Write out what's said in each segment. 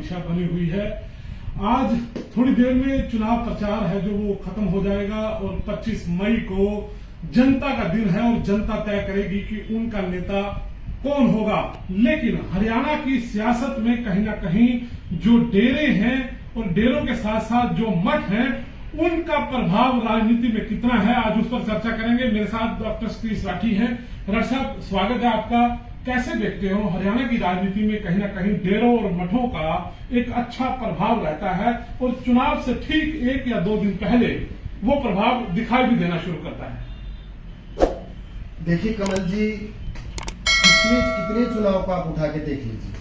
दिशा बनी हुई है। आज थोड़ी देर में चुनाव प्रचार है जो वो खत्म हो जाएगा और 25 मई को जनता का दिन है और जनता तय करेगी कि उनका नेता कौन होगा। लेकिन हरियाणा की सियासत में कहीं ना कहीं जो डेरे हैं और डेरों के साथ साथ जो मठ हैं उनका प्रभाव राजनीति में कितना है, आज उस पर चर्चा करेंगे। मेरे साथ डॉक्टर सतीश राठी हैं। राठी साहब, स्वागत है आपका। कैसे देखते हो हरियाणा की राजनीति में कहीं ना कहीं डेरों और मठों का एक अच्छा प्रभाव रहता है और चुनाव से ठीक 1 या 2 दिन पहले वो प्रभाव दिखाई भी देना शुरू करता है। देखिए कमल जी, पिछले कितने चुनाव को आप उठा के देख लीजिए,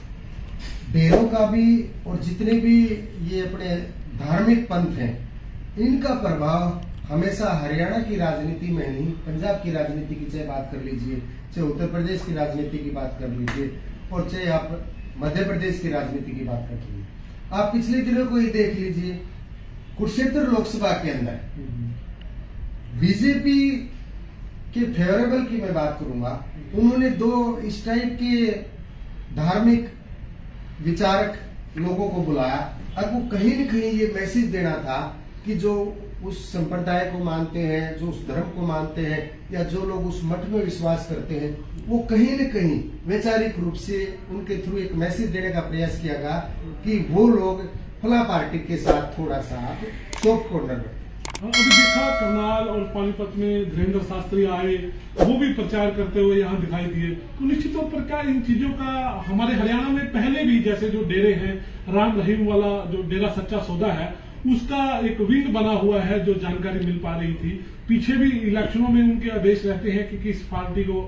डेरों का भी और जितने भी ये अपने धार्मिक पंथ हैं, इनका प्रभाव हमेशा हरियाणा की राजनीति में नहीं, पंजाब की राजनीति की चाहे बात कर लीजिए, चाहे उत्तर प्रदेश की राजनीति की बात कर लीजिए और चाहे आप मध्य प्रदेश की राजनीति की बात कर लीजिए। आप पिछले दिनों को ही देख लीजिए, कुरुक्षेत्र लोकसभा के अंदर बीजेपी के फेवरेबल की मैं बात करूंगा, उन्होंने 2 इस टाइप के धार्मिक विचारक लोगों को बुलाया और वो कहीं न कहीं ये मैसेज देना था कि जो उस संप्रदाय को मानते हैं, जो उस धर्म को मानते हैं या जो लोग उस मठ में विश्वास करते हैं, वो कहीं न कहीं वैचारिक रूप से उनके थ्रू एक मैसेज देने का प्रयास किया गया कि वो लोग फला पार्टी के साथ थोड़ा सा सॉफ्ट कॉर्नर में। अभी देखा करनाल और पानीपत में धीरेन्द्र शास्त्री आए, वो भी प्रचार करते हुए यहाँ दिखाई दिए। तो निश्चित तौर पर क्या इन चीजों का हमारे हरियाणा में पहले भी जैसे जो डेरे हैं, राम रहीम वाला जो डेरा सच्चा सौदा है उसका एक विंग बना हुआ है, जो जानकारी मिल पा रही थी। पीछे भी इलेक्शनों में उनके आदेश रहते हैं कि किस पार्टी को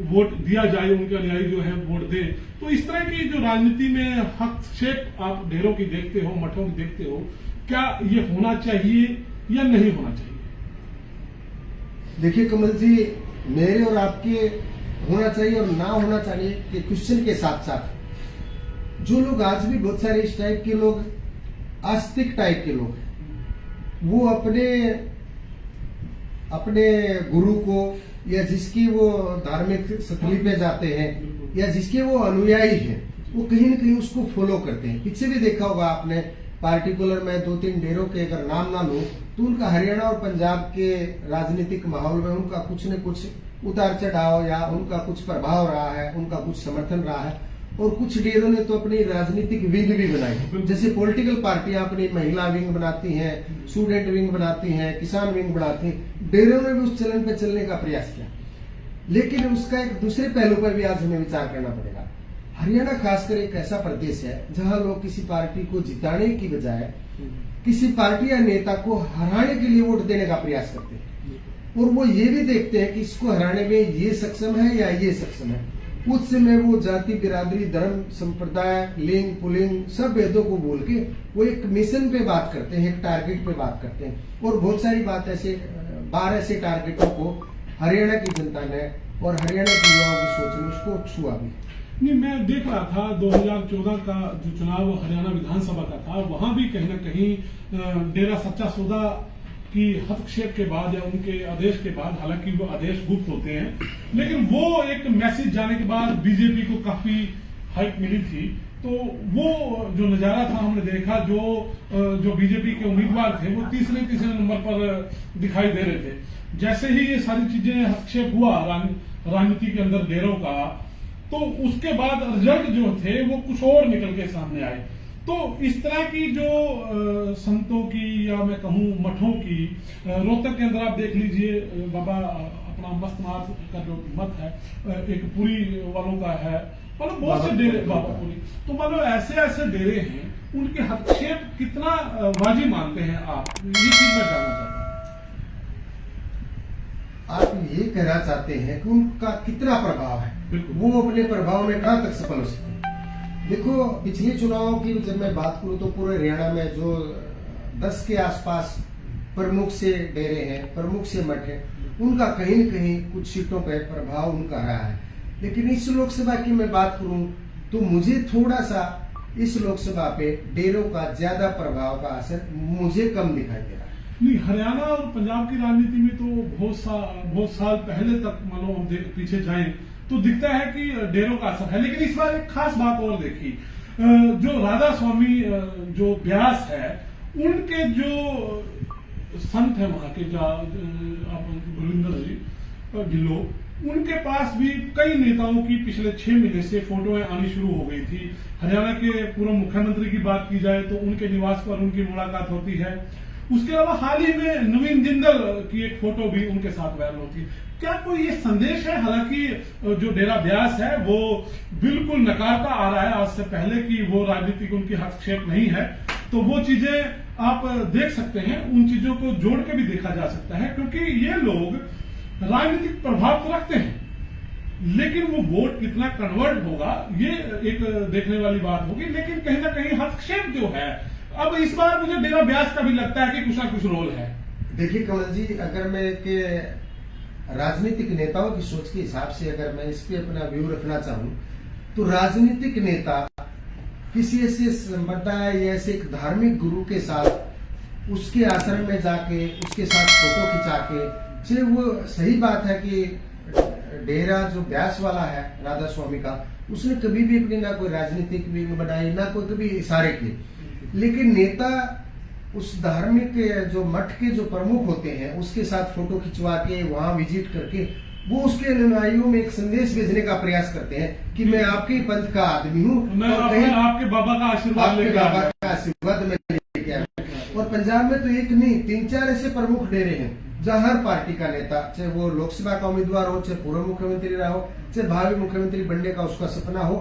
वोट दिया जाए, उनके अनुयायी जो है वोट दे। तो इस तरह की जो राजनीति में हस्तक्षेप आप डेरों की देखते हो, मठों की देखते हो, क्या ये होना चाहिए या नहीं होना चाहिए? देखिए कमल जी, मेरे और आपके होना चाहिए और ना होना चाहिए के क्वेश्चन के साथ साथ जो लोग आज भी बहुत सारे इस टाइप के लोग, आस्तिक टाइप के लोग, वो अपने गुरु को या जिसकी वो धार्मिक स्थली पे जाते हैं या जिसके वो अनुयायी हैं, वो कहीं न कहीं उसको फॉलो करते हैं। पीछे भी देखा होगा आपने, पार्टिकुलर मैं 2-3 डेरों के अगर नाम ना लूं तो उनका हरियाणा और पंजाब के राजनीतिक माहौल में उनका कुछ न कुछ उतार चढ़ाव या उनका कुछ प्रभाव रहा है, उनका कुछ समर्थन रहा है। और कुछ डेरों ने तो अपनी राजनीतिक विंग भी बनाई, जैसे पॉलिटिकल पार्टियां अपनी महिला विंग बनाती हैं, स्टूडेंट विंग बनाती हैं, किसान विंग बनाती हैं। डेरों ने भी उस चलन पे चलने का प्रयास किया, लेकिन उसका एक दूसरे पहलू पर भी आज हमें विचार करना पड़ेगा। हरियाणा खासकर एक ऐसा प्रदेश है जहां लोग किसी पार्टी को जिताने की बजाय किसी पार्टी या नेता को हराने के लिए वोट देने का प्रयास करते हैं और वो ये भी देखते हैं कि इसको हराने में ये सक्षम है या ये सक्षम है। उस समय वो जाति, बिरादरी, धर्म, संप्रदाय, लिंग, पुलिंग सब भेदों को बोल के वो एक मिशन पे बात करते हैं, एक टारगेट पे बात करते हैं। और बहुत सारी बात ऐसे 12 ऐसे टारगेटों को हरियाणा की जनता ने और हरियाणा के युवाओं की सोच ने उसको छुआ भी। नहीं, मैं देख रहा था 2014 का जो चुनाव हरियाणा विधानसभा का था, वहां भी कहीं ना कहीं डेरा सच्चा सौदा की हस्तक्षेप के बाद या उनके आदेश के बाद, हालांकि वो आदेश गुप्त होते हैं, लेकिन वो एक मैसेज जाने के बाद बीजेपी को काफी हाइप मिली थी। तो वो जो नजारा था हमने देखा, जो बीजेपी के उम्मीदवार थे वो तीसरे नंबर पर दिखाई दे रहे थे। जैसे ही ये सारी चीजें हस्तक्षेप हुआ राजनीति के अंदर डेरों का, तो उसके बाद रिजल्ट जो थे वो कुछ और निकल के सामने आए। तो इस तरह की जो संतों की या मैं कहूँ मठों की, रोहतक के अंदर आप देख लीजिए, बाबा अपना मस्तनाथ का जो मठ है, एक पुरी वालों का है, मतलब बहुत से डेरे, बाबा पुरी। तो मतलब ऐसे डेरे हैं, उनके हस्तक्षेप कितना वाजिब मानते हैं आप? ये चीज मैं जानना चाहता हूँ। आप ये कहना चाहते हैं कि उनका कितना प्रभाव है, वो अपने प्रभाव में कहां तक सफल हो सकते हैं? देखो, पिछले चुनाव की जब मैं बात करूं तो पूरे हरियाणा में जो 10 के आसपास प्रमुख से डेरे हैं, प्रमुख से मठ हैं, उनका कहीं न कहीं कुछ सीटों पर प्रभाव उनका रहा है। लेकिन इस लोकसभा की मैं बात करूं तो मुझे थोड़ा सा इस लोकसभा पे डेरों का ज्यादा प्रभाव का असर मुझे कम दिखाई दे रहा है। नहीं, हरियाणा और पंजाब की राजनीति में तो बहुत साल पहले तक मानो हम पीछे जाएं तो दिखता है कि डेरों का असर है। लेकिन इस बार एक खास बात और देखी, जो राधा स्वामी जो व्यास है, उनके जो संत है वहां के गुरविंदर जी ढिल्लो, उनके पास भी कई नेताओं की पिछले 6 महीने से फोटोएं आनी शुरू हो गई थी। हरियाणा के पूर्व मुख्यमंत्री की बात की जाए तो उनके निवास पर उनकी मुलाकात होती है। उसके अलावा हाल ही में नवीन जिंदल की एक फोटो भी उनके साथ वायरल होती है। क्या कोई ये संदेश है, हालांकि जो डेरा ब्यास है वो बिल्कुल नकारता आ रहा है आज से पहले कि वो राजनीतिक उनकी हस्तक्षेप नहीं है, तो वो चीजें आप देख सकते हैं, उन चीजों को जोड़ के भी देखा जा सकता है, क्योंकि ये लोग राजनीतिक प्रभाव तो रखते हैं, लेकिन वो वोट कितना कन्वर्ट होगा ये एक देखने वाली बात होगी। लेकिन कहीं ना कहीं हस्तक्षेप जो है, अब इस बार मुझे डेरा ब्यास का भी लगता है कि कुछ ना कुछ रोल है। देखिए कमल जी, अगर मैं एक राजनीतिक नेताओं की सोच के हिसाब से अगर मैं इस पे अपना व्यू रखना चाहूं, तो राजनीतिक नेता किसी ऐसे संप्रदाय या ऐसे एक धार्मिक गुरु के साथ उसके आश्रम में जाके उसके साथ फोटो खिंचा के, चाहे वो सही बात है कि डेरा जो ब्यास वाला है राधा स्वामी का, उसने कभी भी अपनी ना कोई राजनीतिक विंग बनाई, ना कोई कभी इशारे किए, लेकिन नेता उस धार्मिक जो मठ के जो प्रमुख होते हैं उसके साथ फोटो खिंचवा के वहां विजिट करके वो उसके अनुयायियों में एक संदेश भेजने का प्रयास करते हैं कि मैं आपके ही पंथ का आदमी हूँ, मैं आपके बाबा का आशीर्वाद लेके बाबा का आशीर्वाद में लेके आया। और पंजाब में तो एक नहीं 3-4 ऐसे प्रमुख डेरे हैं जहां हर पार्टी का नेता, चाहे वो लोकसभा का उम्मीदवार हो, चाहे पूर्व मुख्यमंत्री रहा हो, चाहे भावी मुख्यमंत्री बनने का उसका सपना हो,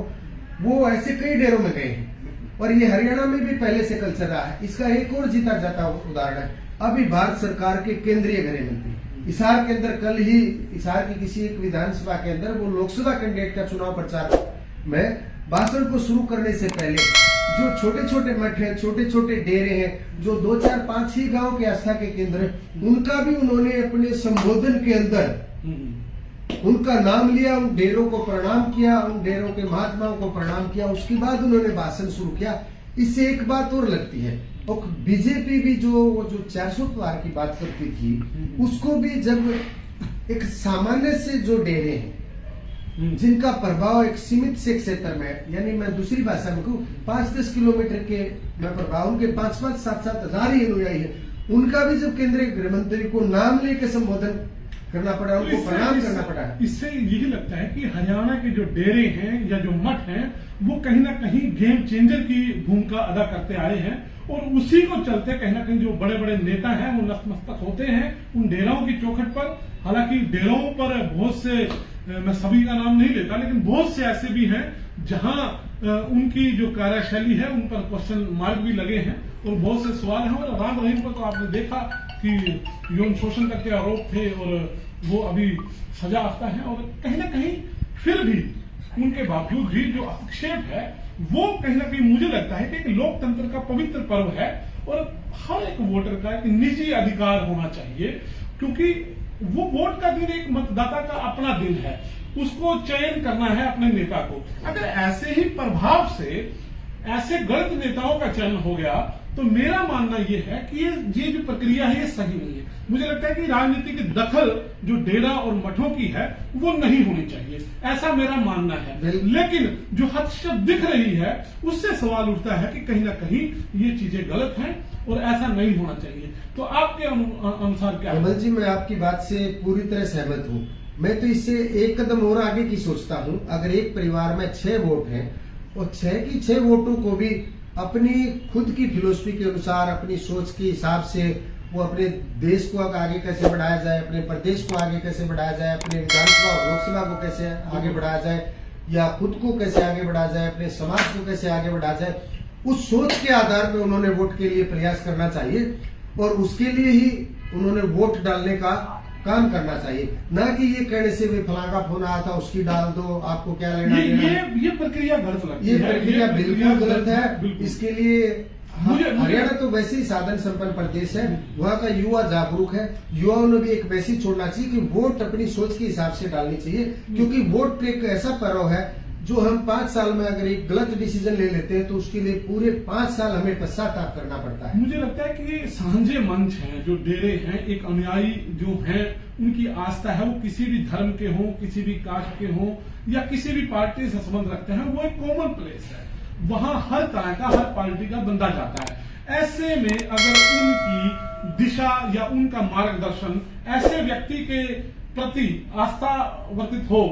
वो ऐसे कई डेरों में गए हैं। और ये हरियाणा में भी पहले से कल्चर रहा है। इसका एक और जीता जाता उदाहरण है, अभी भारत सरकार के केंद्रीय गृह मंत्री हिसार के अंदर कल ही हिसार की किसी एक विधानसभा के अंदर वो लोकसभा कैंडिडेट का चुनाव प्रचार में भाषण को शुरू करने से पहले जो छोटे छोटे मठ हैं, छोटे छोटे डेरे हैं, जो 2, 4, 5 ही गांव के आस्था के केंद्र हैं, उनका भी उन्होंने अपने संबोधन के अंदर उनका नाम लिया, उन डेरों को प्रणाम किया, उन डेरों के महात्माओं को प्रणाम किया, उसके बाद उन्होंने भाषण शुरू किया। इससे एक बात और लगती है, और बीजेपी भी जो 400 पार की बात करती थी, उसको भी जब एक सामान्य से जो डेरे हैं जिनका प्रभाव एक सीमित से क्षेत्र में, यानी मैं दूसरी भाषा में कहूँ 5-10 किलोमीटर के मैं प्रभाव, उनके 5-5, 7-7 हजार ही अनुयायी है, उनका भी जब केंद्रीय गृह मंत्री को नाम लेके संबोधन करना पड़ा, उनको प्रणाम करना पड़ा। इससे यही लगता है कि हरियाणा के जो डेरे हैं या जो मठ हैं वो कहीं ना कहीं गेम चेंजर की भूमिका अदा करते आए हैं, और उसी को चलते कहीं ना कहीं जो बड़े बड़े नेता हैं वो नतमस्तक होते हैं उन डेराओं की चौखट पर। हालांकि डेराओं पर बहुत से, मैं सभी का नाम नहीं लेता, लेकिन बहुत से ऐसे भी हैं जहां उनकी जो कार्यशैली है उन पर क्वेश्चन मार्क भी लगे हैं और बहुत से सवाल हैं। और राम रहीम पर तो आपने देखा कि यौन शोषण का क्या आरोप थे और वो अभी सजा आता है, और कहीं ना कहीं फिर भी उनके बावजूद भी जो हस्तक्षेप है वो कहीं ना कहीं मुझे लगता है कि एक लोकतंत्र का पवित्र पर्व है और हर एक वोटर का एक निजी अधिकार होना चाहिए, क्योंकि वो वोट का दिन एक मतदाता का अपना दिन है, उसको चयन करना है अपने नेता को। अगर ऐसे ही प्रभाव से ऐसे गलत नेताओं का चयन हो गया तो मेरा मानना यह है कि ये जो प्रक्रिया है ये सही नहीं है। मुझे लगता है कि राजनीति की दखल जो डेरा और मठों की है वो नहीं होनी चाहिए, ऐसा मेरा मानना है। लेकिन जो हस्तक्षेप दिख रही है उससे सवाल उठता है कि कहीं ना कहीं ये चीजें गलत हैं और ऐसा नहीं होना चाहिए। तो आपके अनुसार क्या? कमल जी, मैं आपकी बात से पूरी तरह सहमत हूँ। मैं तो इससे एक कदम और आगे की सोचता हूँ। अगर एक परिवार में 6 वोट हैं और 6 की 6 वोटों को भी अपनी खुद की फिलोसफी के अनुसार, अपनी सोच के हिसाब से वो अपने देश को आगे कैसे बढ़ाया जाए, अपने प्रदेश को आगे कैसे बढ़ाया जाए, अपने विधानसभा और लोकसभा को कैसे आगे बढ़ाया जाए, या खुद को कैसे आगे बढ़ाया जाए, अपने समाज को कैसे आगे बढ़ाया जाए, उस सोच के आधार पर उन्होंने वोट के लिए प्रयास करना चाहिए और उसके लिए ही उन्होंने वोट डालने का काम करना चाहिए, ना कि ये कहने से भी फलां का फोन आया था उसकी डाल दो, आपको क्या लेना ये प्रक्रिया गलत लगती है। ये प्रक्रिया बिल्कुल गलत है। इसके लिए हरियाणा तो वैसे ही साधन संपन्न प्रदेश है, वहाँ का युवा जागरूक है, युवाओं ने भी एक मैसेज छोड़ना चाहिए कि वोट अपनी सोच के हिसाब से डालनी चाहिए, क्योंकि वोट एक ऐसा पर्व है जो हम 5 साल में अगर एक गलत डिसीजन ले लेते हैं तो उसके लिए पूरे 5 साल हमें पश्चाताप करना पड़ता है। मुझे लगता है कि ये साझे मंच हैं, जो डेरे हैं, एक अनुयायी जो हैं उनकी आस्था है, वो किसी भी धर्म के हों, किसी भी कास्ट के हों या किसी भी पार्टी से संबंध रखते हैं, वो एक कॉमन प्लेस है। वहां हर तरह का, हर पार्टी का बंदा जाता है। ऐसे में अगर उनकी दिशा या उनका मार्गदर्शन ऐसे व्यक्ति के प्रति आस्था वर्तित हो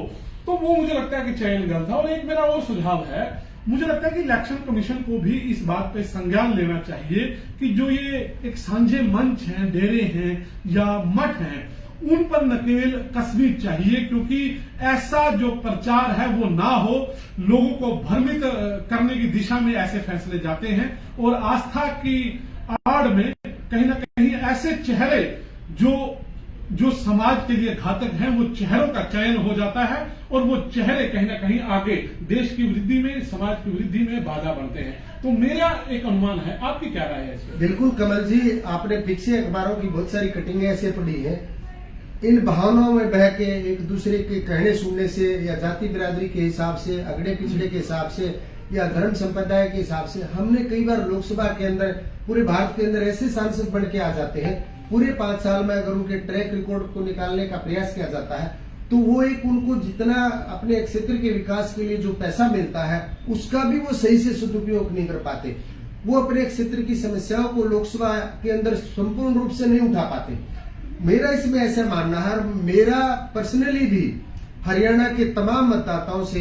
तो वो मुझे लगता है कि चयन गलत है। और एक मेरा और सुझाव है, मुझे लगता है कि इलेक्शन कमीशन को भी इस बात पे संज्ञान लेना चाहिए कि जो ये एक सांझे मंच हैं, डेरे हैं या मठ हैं, उन पर नकेल कसनी चाहिए, क्योंकि ऐसा जो प्रचार है वो ना हो, लोगों को भ्रमित करने की दिशा में ऐसे फैसले जाते हैं और आस्था की आड़ में कहीं ना कहीं ऐसे चेहरे जो समाज के लिए घातक हैं, वो चेहरों का चयन हो जाता है और वो चेहरे कहीं ना कहीं आगे देश की वृद्धि में, समाज की वृद्धि में बाधा बनते हैं। तो मेरा एक अनुमान है, आपकी क्या राय है इसमें? बिल्कुल कमल जी, आपने पीछे अखबारों की बहुत सारी कटिंगें ऐसे पढ़ी है। इन भावनाओं में बह के एक दूसरे के कहने सुनने से या जाति बिरादरी के हिसाब से, अगड़े पिछड़े के हिसाब से या धर्म संप्रदाय के हिसाब से हमने कई बार लोकसभा के अंदर, पूरे भारत के अंदर ऐसे सांसद बन के आ जाते हैं, पूरे 5 साल में अगर उनके ट्रैक रिकॉर्ड को निकालने का प्रयास किया जाता है तो वो एक उनको जितना अपने क्षेत्र के विकास के लिए जो पैसा मिलता है उसका भी वो सही से सदुपयोग नहीं कर पाते। वो अपने क्षेत्र की समस्याओं को लोकसभा के अंदर संपूर्ण रूप से नहीं उठा पाते। मेरा इसमें ऐसा मानना है, मेरा पर्सनली भी हरियाणा के तमाम मतदाताओं से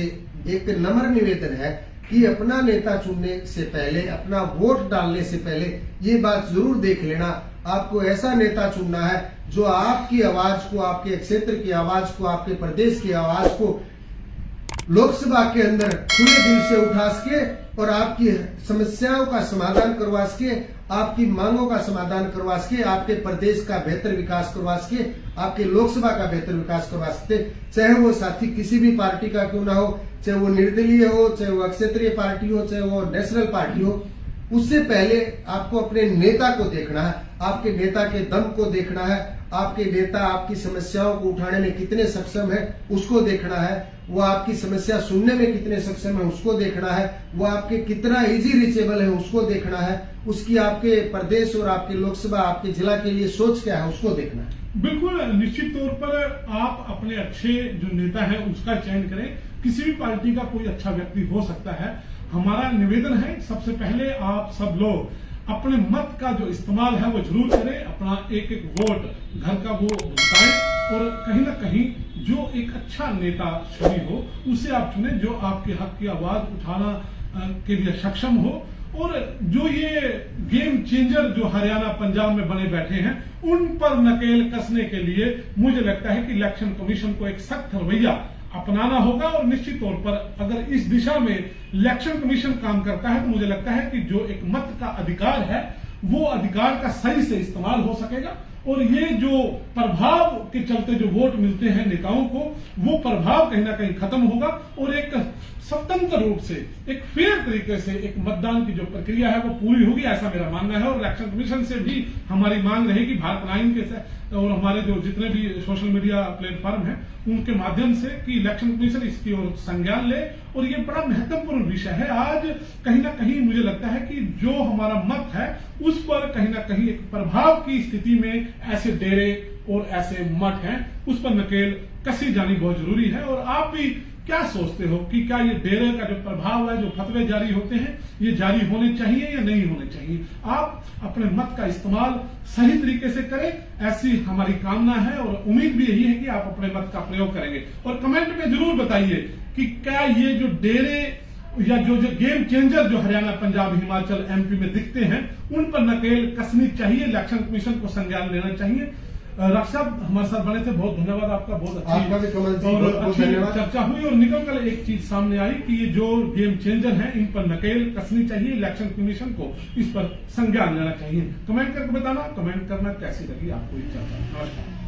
एक नम्र निवेदन है कि अपना नेता चुनने से पहले, अपना वोट डालने से पहले ये बात जरूर देख लेना, आपको ऐसा नेता चुनना है जो आपकी आवाज को, आपके क्षेत्र की आवाज को, आपके प्रदेश की आवाज को लोकसभा के अंदर खुले दिल से उठा सके और आपकी समस्याओं का समाधान करवा सके, आपकी मांगों का समाधान करवा सके, आपके प्रदेश का बेहतर विकास करवा सके, आपके लोकसभा का बेहतर विकास करवा सकते, चाहे वो साथी किसी भी पार्टी का क्यों ना हो, चाहे वो निर्दलीय हो, चाहे वो क्षेत्रीय पार्टी हो, चाहे वो नेशनल पार्टी हो। उससे पहले आपको अपने नेता को देखना है, आपके नेता के दम को देखना है, आपके नेता आपकी समस्याओं को उठाने में कितने सक्षम है उसको देखना है, वो आपकी समस्या सुनने में कितने सक्षम है उसको देखना है, वो आपके कितना इजी रीचेबल है उसको देखना है, उसकी आपके प्रदेश और आपके लोकसभा, आपके जिला के लिए सोच क्या है उसको देखना है। बिल्कुल, निश्चित तौर पर आप अपने अच्छे जो नेता है उसका चयन करें। किसी भी पार्टी का कोई अच्छा व्यक्ति हो सकता है। हमारा निवेदन है, सबसे पहले आप सब लोग अपने मत का जो इस्तेमाल है वो जरूर करें, अपना एक एक वोट घर का वो बताएं और कहीं ना कहीं जो एक अच्छा नेता चुनी हो उसे आप चुने, जो आपके हक की आवाज उठाना के लिए सक्षम हो। और जो ये गेम चेंजर जो हरियाणा पंजाब में बने बैठे हैं उन पर नकेल कसने के लिए मुझे लगता है कि इलेक्शन कमीशन को एक सख्त रवैया अपनाना होगा। और निश्चित तौर पर अगर इस दिशा में इलेक्शन कमीशन काम करता है तो मुझे लगता है कि जो एक मत का अधिकार है वो अधिकार का सही से इस्तेमाल हो सकेगा और ये जो प्रभाव के चलते जो वोट मिलते हैं नेताओं को, वो प्रभाव कहीं ना कहीं खत्म होगा और एक स्वतंत्र रूप से, एक फेयर तरीके से एक मतदान की जो प्रक्रिया है वो पूरी होगी, ऐसा मेरा मानना है। और इलेक्शन कमीशन से भी हमारी मांग रहेगी, भारत लाइन के और हमारे जो जितने भी सोशल मीडिया प्लेटफॉर्म हैं उनके माध्यम से, कि इलेक्शन कमीशन इसकी ओर संज्ञान ले। और ये बड़ा महत्वपूर्ण विषय है। आज कहीं ना कहीं मुझे लगता है कि जो हमारा मत है उस पर कहीं ना कहीं एक प्रभाव की स्थिति में ऐसे डेरे और ऐसे मठ हैं उस पर नकेल कसी जानी बहुत जरूरी है। और आप भी क्या सोचते हो कि क्या ये डेरे का जो प्रभाव है, जो फतवे जारी होते हैं, ये जारी होने चाहिए या नहीं होने चाहिए? आप अपने मत का इस्तेमाल सही तरीके से करें, ऐसी हमारी कामना है और उम्मीद भी यही है कि आप अपने मत का प्रयोग करेंगे। और कमेंट में जरूर बताइए कि क्या ये जो डेरे या जो गेम चेंजर जो हरियाणा, पंजाब, हिमाचल, एमपी में दिखते हैं उन पर नकेल कसनी चाहिए, इलेक्शन कमीशन को संज्ञान लेना चाहिए। राष्ट्र साहब हमारे साथ बने थे, बहुत धन्यवाद आपका। बहुत आपका भी कमल जी, और बहुत धन्यवाद। चर्चा हुई और निकल कर एक चीज सामने आई कि ये जो गेम चेंजर हैं इन पर नकेल कसनी चाहिए, इलेक्शन कमीशन को इस पर संज्ञान लेना चाहिए। कमेंट करके बताना, कमेंट करना कैसी लगी आपको ये चर्चा। नमस्कार।